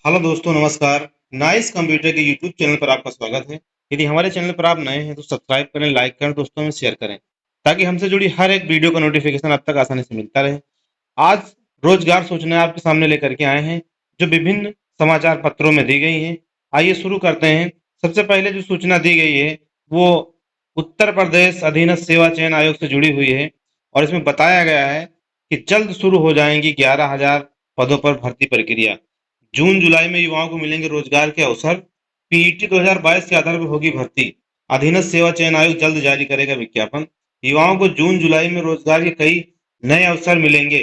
Hello दोस्तों, नमस्कार। Nice computer के यूट्यूब चैनल पर आपका स्वागत है। यदि हमारे चैनल पर आप नए हैं तो सब्सक्राइब करें, लाइक करें, दोस्तों में शेयर करें ताकि हमसे जुड़ी हर एक वीडियो का नोटिफिकेशन आप तक आसानी से मिलता रहे। आज रोजगार सूचना आपके सामने लेकर के आए हैं जो विभिन्न समाचार पत्रों में दी गई हैं। आइए शुरू करते हैं। सबसे पहले जो सूचना दी गई है वो उत्तर प्रदेश अधीनस्थ सेवा चयन आयोग से जुड़ी हुई है और इसमें बताया गया है कि जल्द शुरू हो जाएंगी 11,000 पदों पर भर्ती प्रक्रिया। जून जुलाई में युवाओं को मिलेंगे रोजगार के अवसर। पीईटी 2022 के आधार पर होगी भर्ती। अधीनस्थ सेवा चयन आयोग जल्द जारी करेगा विज्ञापन। युवाओं को जून जुलाई में रोजगार के कई नए अवसर मिलेंगे।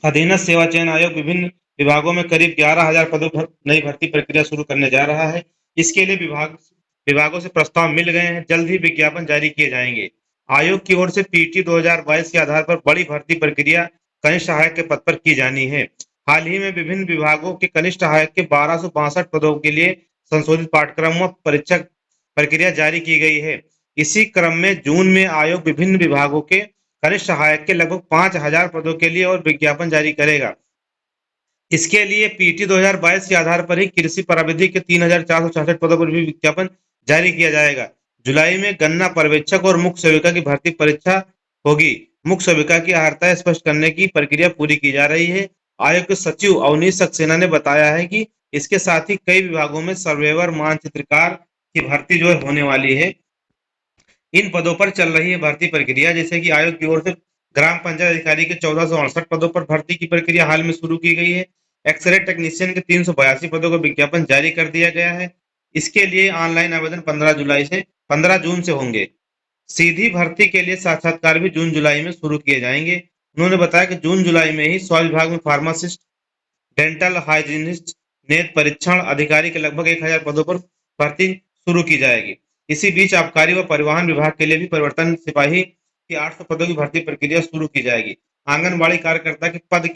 अधीनस्थ सेवा चयन आयोग विभिन्न विभागों में करीब 11,000 पदों पर नई भर्ती प्रक्रिया शुरू करने जा रहा है। इसके लिए विभागों से प्रस्ताव मिल गए हैं। जल्द ही विज्ञापन जारी किए जाएंगे। आयोग की ओर से पीटी 2022 के आधार पर बड़ी भर्ती प्रक्रिया कनिष्ठ सहायक के पद पर की जानी है। हाल ही में विभिन्न विभागों के कनिष्ठ सहायक के 1262 पदों के लिए संशोधित पाठ्यक्रम व परीक्षा प्रक्रिया जारी की गई है। इसी क्रम में जून में आयोग विभिन्न विभागों के कनिष्ठ सहायक के लगभग 5,000 पदों के लिए और विज्ञापन जारी करेगा। इसके लिए पीटी 2022 के आधार पर ही कृषि प्राविधिक के 3,466 पदों पर भी विज्ञापन जारी किया जाएगा। जुलाई में गन्ना पर्यवेक्षक और मुख्य सेविका की भर्ती परीक्षा होगी। मुख्य सेविका की अर्हता स्पष्ट करने की प्रक्रिया पूरी की जा रही है। आयोग के सचिव अवनीश सक्सेना ने बताया है कि इसके साथ ही कई विभागों में सर्वेवर मानचित्रकार की भर्ती जो होने वाली है। इन पदों पर चल रही है भर्ती प्रक्रिया, जैसे कि आयोग की ओर से ग्राम पंचायत अधिकारी के 1468 पदों पर भर्ती की प्रक्रिया हाल में शुरू की गई है। एक्सरे टेक्नीशियन के 382 पदों का विज्ञापन जारी कर दिया गया है। इसके लिए ऑनलाइन आवेदन 15 जून से होंगे। सीधी भर्ती के लिए साक्षात्कार भी जून जुलाई में शुरू किए जाएंगे। उन्होंने बताया कि जून जुलाई में ही स्वास्थ्य विभाग में फार्मासिस्ट, डेंटल हाइजीनिस्ट, नेत्र परीक्षण अधिकारी के लगभग 1,000 पदों पर भर्ती शुरू की जाएगी। इसी बीच आबकारी व परिवहन विभाग के लिए भी परिवर्तन सिपाही की 800 पदों की भर्ती प्रक्रिया शुरू की जाएगी। आंगनबाड़ी कार्यकर्ता के पद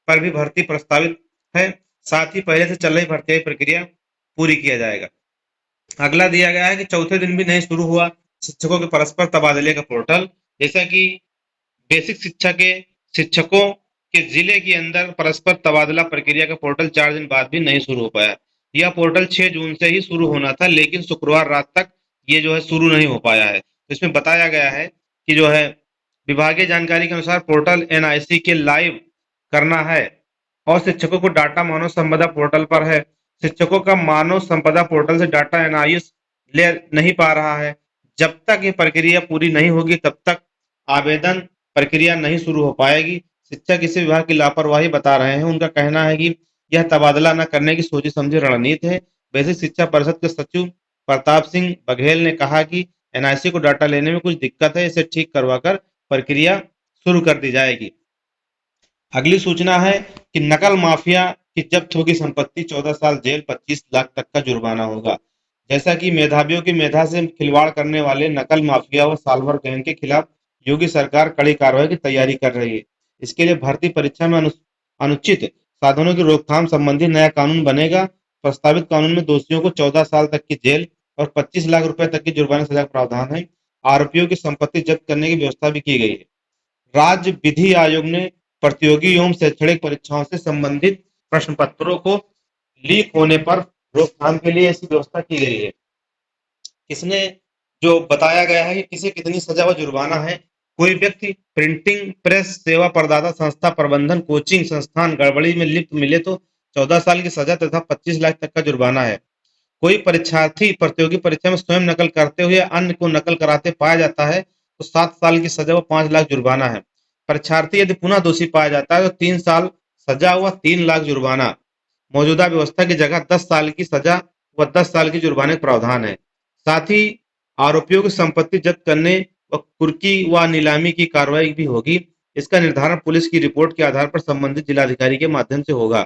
पर भी भर्ती प्रस्तावित है। साथ ही पहले से चल रही भर्ती प्रक्रिया पूरी किया जाएगा। अगला दिया गया है कि चौथे दिन भी नहीं शुरू हुआ शिक्षकों के परस्पर तबादले का पोर्टल। जैसा कि बेसिक शिक्षा के शिक्षकों के जिले के अंदर परस्पर तबादला प्रक्रिया का पोर्टल 4 दिन बाद भी नहीं शुरू हो पाया। यह पोर्टल 6 जून से ही शुरू होना था, लेकिन शुक्रवार रात तक ये जो है शुरू नहीं हो पाया है। तो इसमें बताया गया है कि जो है विभागीय जानकारी के अनुसार पोर्टल एनआईसी के लाइव करना है और शिक्षकों को डाटा मानव संपदा पोर्टल पर है। शिक्षकों का मानव संपदा पोर्टल से डाटा एनआईएस ले नहीं पा रहा है। जब तक ये प्रक्रिया पूरी नहीं होगी तब तक आवेदन प्रक्रिया नहीं शुरू हो पाएगी। शिक्षक इसी विभाग की लापरवाही बता रहे हैं। उनका कहना है कि यह तबादला न करने की सोची समझी रणनीति है। बेसिक शिक्षा परिषद के सचिव प्रताप सिंह बघेल ने कहा कि एनआईसी को डाटा लेने में कुछ दिक्कत है, इसे ठीक करवाकर प्रक्रिया शुरू कर दी जाएगी। अगली सूचना है कि नकल माफिया की जब्त होगी संपत्ति, 14 साल जेल, 25 लाख तक का जुर्माना होगा। जैसा कि मेधावियों की मेधा से खिलवाड़ करने वाले नकल माफिया व साल्वर गैंग के खिलाफ योगी सरकार कड़ी कार्रवाई की तैयारी कर रही है। इसके लिए भर्ती परीक्षा में अनुचित साधनों की रोकथाम संबंधी नया कानून बनेगा। प्रस्तावित कानून में दोषियों को 14 साल तक की जेल और 25 लाख रुपए तक की जुर्माना सजा का प्रावधान है। आरोपियों की संपत्ति जब्त करने की व्यवस्था भी की गई है। राज्य विधि आयोग ने प्रतियोगी एवं शैक्षणिक परीक्षाओं से संबंधित प्रश्न पत्रों को लीक होने पर रोकथाम के लिए ऐसी व्यवस्था की गई है। इसने जो बताया गया है कि किसे कितनी सजा व जुर्माना है। कोई व्यक्ति प्रिंटिंग प्रेस सेवा प्रदाता संस्था प्रबंधन कोचिंग संस्थान गड़बड़ी में लिप्त मिले तो 14 साल की सजा तथा 25 लाख तक का जुर्माना है। कोई परीक्षार्थी प्रतियोगी परीक्षा में स्वयं नकल करते हुए अन्य को नकल कराते पाया जाता है तो 7 साल की सजा व 5 लाख जुर्माना है। परीक्षार्थी यदि पुनः दोषी पाया जाता है तो 3 साल सजा व 3 लाख जुर्माना। मौजूदा व्यवस्था की जगह 10 साल की सजा व 10 साल की जुर्माने का प्रावधान है। साथ ही आरोपियों की संपत्ति जब्त करने व कुर्की व नीलामी की कार्रवाई भी होगी। इसका निर्धारण पुलिस की रिपोर्ट के आधार पर संबंधित जिलाधिकारी के माध्यम से होगा।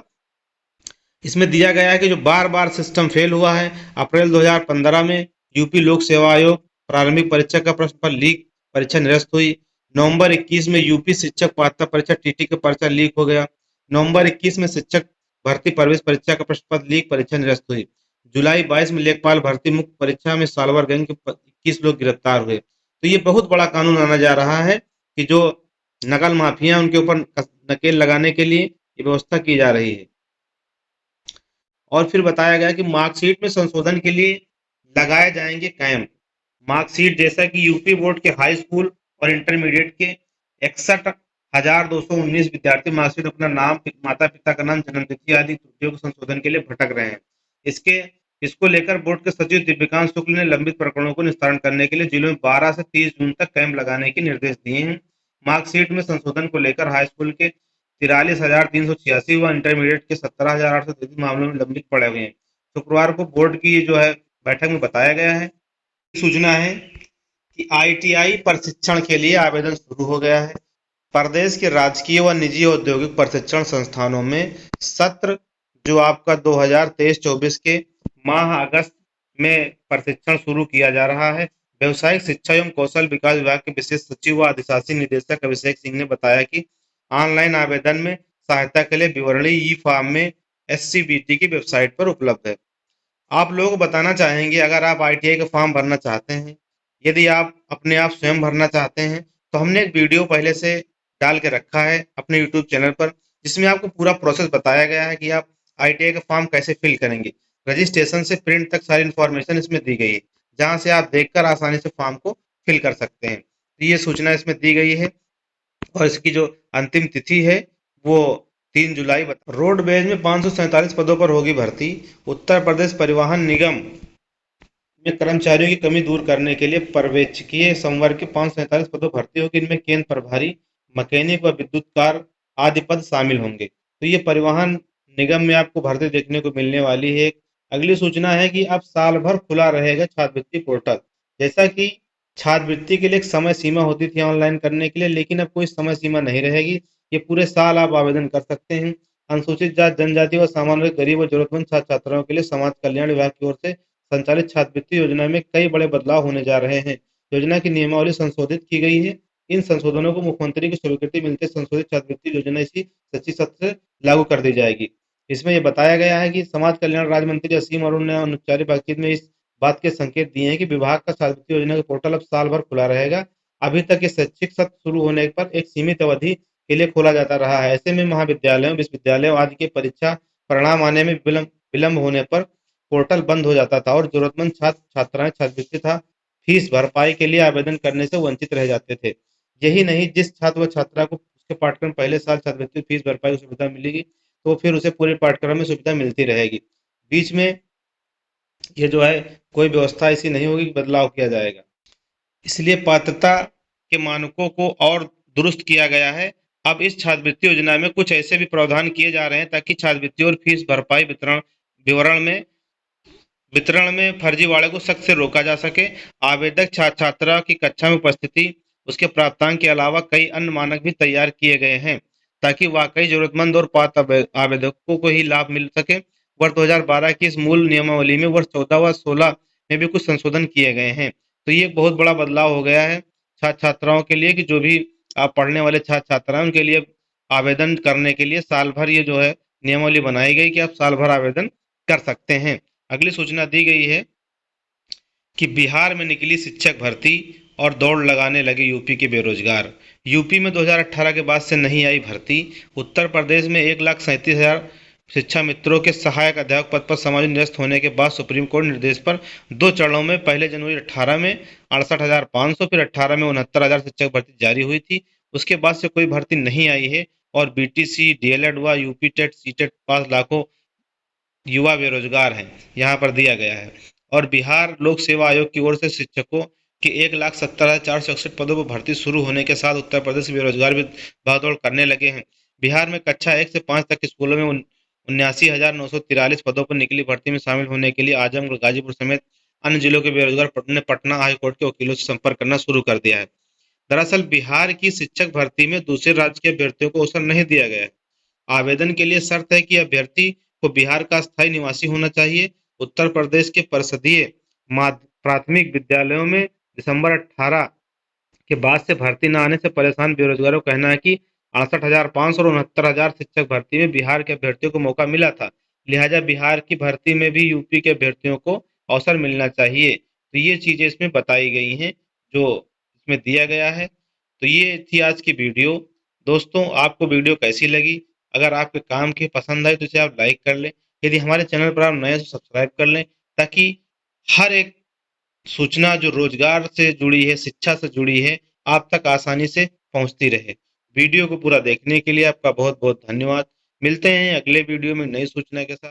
इसमें दिया गया है कि जो बार-बार सिस्टम फेल हुआ है। अप्रैल 2015 में यूपी लोक सेवा आयोग प्रारंभिक परीक्षा का प्रश्न पत्र लीक, परीक्षा निरस्त हुई। नवंबर 21 में यूपी शिक्षक पात्रता परीक्षा टीटी का पर्चा लीक हो गया। नवंबर 21 में शिक्षक भर्ती प्रवेश परीक्षा का प्रश्न पत्र लीक, परीक्षा निरस्त हुई। जुलाई 22 में लेखपाल भर्ती मुख्य परीक्षा में साल्वर गैंग के 21 लोग गिरफ्तार हुए। तो ये बहुत बड़ा कानून आना जा रहा है कि जो नकल माफिया उनके ऊपर नकेल लगाने के लिए ये व्यवस्था की जा रही है। और फिर बताया गया कि मार्कशीट में संशोधन के लिए लगाए जाएंगे कैंप। मार्कशीट जैसा कि यूपी बोर्ड के हाई स्कूल और इंटरमीडिएट के 61,219 विद्यार्थी मार्कशीट अपना नाम, माता पिता का नाम, जन्म तिथि आदि त्रुटियों के संशोधन के लिए भटक रहे हैं। इसके इसको लेकर बोर्ड के सचिव दिव्यकांत शुक्ल ने लंबित प्रकरणों को निस्तारण करने के लिए जिलों में 12 से 30 जून तक कैंप लगाने के निर्देश दिए हैं। मार्कशीट में संशोधन को लेकर हाई स्कूल के 43,386 व इंटरमीडिएट के 17,833 मामलों में लंबित पड़े हुए हैं। शुक्रवार को बोर्ड की जो है बैठक में बताया गया है। सूचना है कि आईटीआई प्रशिक्षण के लिए आवेदन शुरू हो गया है। प्रदेश के राजकीय व निजी औद्योगिक प्रशिक्षण संस्थानों में सत्र जो आपका 2023-24 के माह अगस्त में प्रशिक्षण शुरू किया जा रहा है। व्यवसायिक शिक्षा एवं कौशल विकास विभाग के विशेष सचिव व अधिशासी निदेशक अभिषेक सिंह ने बताया कि ऑनलाइन आवेदन में सहायता के लिए विवरणी ई फॉर्म में एससीबीटी की वेबसाइट पर उपलब्ध है। आप लोगों को बताना चाहेंगे, अगर आप आईटीआई का फॉर्म भरना चाहते हैं, यदि आप अपने आप स्वयं भरना चाहते हैं, तो हमने एक वीडियो पहले से डाल के रखा है अपने यूट्यूब चैनल पर, जिसमें आपको पूरा प्रोसेस बताया गया है कि आप आईटीआई का फॉर्म कैसे फिल करेंगे। रजिस्ट्रेशन से प्रिंट तक सारी इन्फॉर्मेशन इसमें दी गई है, जहां से आप देखकर आसानी से फॉर्म को फिल कर सकते हैं। तो ये सूचना इसमें दी गई है और इसकी जो अंतिम तिथि है वो 3 जुलाई रोडवेज में 547 पदों पर होगी भर्ती। उत्तर प्रदेश परिवहन निगम में कर्मचारियों की कमी दूर करने के लिए पर्यवेक्षकीय संवर्ग के 547 पदों पर भर्ती होगी। इनमें केंद्र प्रभारी, मैकेनिक व विद्युत कार आदि पद शामिल होंगे। तो ये परिवहन निगम में आपको भर्ती देखने को मिलने वाली है। अगली सूचना है कि अब साल भर खुला रहेगा छात्रवृत्ति पोर्टल। जैसा कि छात्रवृत्ति के लिए एक समय सीमा होती थी ऑनलाइन करने के लिए, लेकिन अब कोई समय सीमा नहीं रहेगी। ये पूरे साल आप आवेदन कर सकते हैं। अनुसूचित जाति, जनजाति व सामान्य वर्ग, गरीब और जरूरतमंद छात्र छात्राओं के लिए समाज कल्याण विभाग की ओर से संचालित छात्रवृत्ति योजना में कई बड़े बदलाव होने जा रहे हैं। योजना की नियमावली संशोधित की गई है। इन संशोधनों को मुख्यमंत्री की स्वीकृति मिलते संशोधित छात्रवृत्ति योजना इसी 25 सत्र से लागू कर दी जाएगी। इसमें यह बताया गया है कि समाज कल्याण राज्य मंत्री असीम अरुण ने अनौपचारिक बातचीत में इस बात के संकेत दिए हैं कि विभाग का छात्रवृत्ति योजना का पोर्टल अब साल भर खुला रहेगा। अभी तक ये शैक्षिक सत्र शुरू होने पर एक सीमित अवधि के लिए खोला जाता रहा है। ऐसे में महाविद्यालयों, विश्वविद्यालयों आदि के परीक्षा परिणाम आने में विलंब होने पर पोर्टल बंद हो जाता था और जरूरतमंद छात्र छात्राएं छात्रवृत्ति तथा फीस भरपाई के लिए आवेदन करने से वंचित रह जाते थे। यही नहीं, जिस छात्र व छात्रा को उसके पाठ्यक्रम पहले साल छात्रवृत्ति फीस भरपाई की सुविधा मिलेगी, तो फिर उसे पूरे पाठ्यक्रम में सुविधा मिलती रहेगी। बीच में ये जो है कोई व्यवस्था ऐसी नहीं होगी कि बदलाव किया जाएगा। इसलिए पात्रता के मानकों को और दुरुस्त किया गया है। अब इस छात्रवृत्ति योजना में कुछ ऐसे भी प्रावधान किए जा रहे हैं ताकि छात्रवृत्ति और फीस भरपाई वितरण में फर्जीवाड़े को सख्त से रोका जा सके। आवेदक छात्र छात्रा की कक्षा में उपस्थिति, उसके प्राप्तांक के अलावा कई अन्य मानक भी तैयार किए गए हैं ताकि वाकई जरूरतमंद और पात्र आवेदकों को ही लाभ मिल सके। वर्ष 2012 की इस मूल नियमावली में वर्ष 14 व 16 में भी कुछ संशोधन किए गए हैं। तो ये एक बहुत बड़ा बदलाव हो गया है छात्र छात्राओं के लिए कि जो भी आप पढ़ने वाले छात्र छात्राएं उनके लिए आवेदन करने के लिए साल भर ये जो है नियमावली बनाई गई कि आप साल भर आवेदन कर सकते हैं। अगली सूचना दी गई है कि बिहार में निकली शिक्षक भर्ती और दौड़ लगाने लगे यूपी के बेरोजगार। यूपी में 2018 के बाद से नहीं आई भर्ती। उत्तर प्रदेश में 1,37,000 शिक्षा मित्रों के सहायक अध्यापक पद पर समायोजन निरस्त होने के बाद सुप्रीम कोर्ट निर्देश पर 2 चरणों में पहले जनवरी 18 में 68,500, फिर 18 में 69,000 शिक्षक भर्ती जारी हुई थी। उसके बाद से कोई भर्ती नहीं आई है और बीटीसी, डीएलएड व यूपी टेट, सीटेट पास लाखों युवा बेरोजगार हैं, यहाँ पर दिया गया है। और बिहार लोक सेवा आयोग की ओर से शिक्षकों के 1,70,461 पदों पर भर्ती शुरू होने के साथ उत्तर प्रदेश के बेरोजगार भी भागदौड़ करने लगे हैं। बिहार में कक्षा 1 से 5 तक के स्कूलों में 79,943 पदों पर निकली भर्ती में शामिल होने के लिए आजमगढ़, गाजीपुर समेत अन्य जिलों के बेरोजगार ने पटना हाईकोर्ट के वकीलों से संपर्क करना शुरू कर दिया है। दरअसल बिहार की शिक्षक भर्ती में दूसरे राज्य के अभ्यर्थियों को अवसर नहीं दिया गया है। आवेदन के लिए शर्त है कि अभ्यर्थी को बिहार का स्थायी निवासी होना चाहिए। उत्तर प्रदेश के परिषदीय प्राथमिक विद्यालयों में दिसंबर 18 के बाद से भर्ती न आने से परेशान बेरोजगारों का कहना है कि 68,500 और 69,000 शिक्षक भर्ती में बिहार के अभ्यर्थियों को मौका मिला था। लिहाजा बिहार की भर्ती में भी यूपी के अभ्यर्थियों को अवसर मिलना चाहिए। तो ये चीजें इसमें बताई गई हैं जो इसमें दिया गया है। तो ये थी आज की वीडियो। दोस्तों, आपको वीडियो कैसी लगी? अगर आपके काम की पसंद आए तो इसे आप लाइक कर लें। यदि हमारे चैनल पर आप नए हैं तो सब्सक्राइब कर लें, ताकि हर एक सूचना जो रोजगार से जुड़ी है, शिक्षा से जुड़ी है, आप तक आसानी से पहुंचती रहे। वीडियो को पूरा देखने के लिए आपका बहुत-बहुत धन्यवाद। मिलते हैं अगले वीडियो में नई सूचना के साथ।